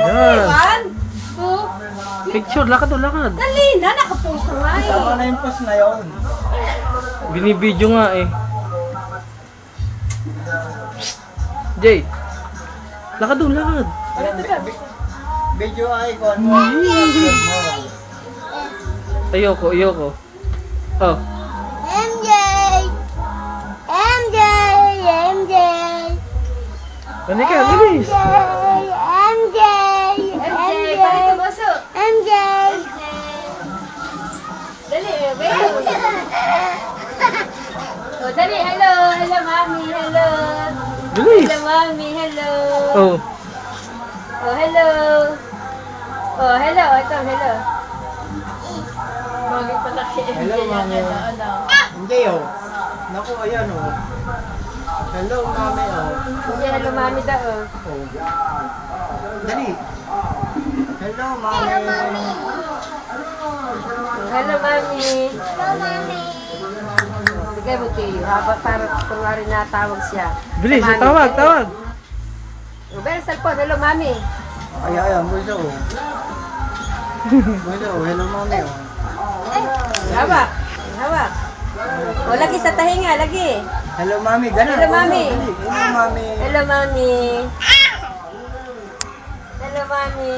Yan. One, two, Picture, lakad o lakad. dali na, nakapost na nga eh. Tama na yung post na yun. Binibidyo nga eh. Jay. Lakad o lakad. Video icon. Ayoko, ayoko. Oh. MJ! MJ! MJ! Ano ka, bilis. MJ! MJ, palit ang baso. MJ! Dali, wait. Oh, dali, hello, hello mami, hello. Bilis. Hello mami, hello. Oh. Oh, hello. Oh, hello, ito, hello. Mami pala si MJ. Hello, mami. Ano? Hindi oh. Naku, ayan oh. Hello, mami oh. Hindi, hello mami daw, oh. Oh. Dali. Hello, mami. Hello mami. Hello, Mami! Bigay mo kayo, habang para kunwari natawag siya. Bilis, Mami, tawag, dali. tawag. Oh, pero cellphone, hello mami. Ay, ayan, buso oh. Buso oh. Hello, mami oh. Hawak. Hawak. O, lagi sa tahinga, lagi. Hello, mami. Ganun. Hello, mami. Hello, mami. Hello mami. Hello mami.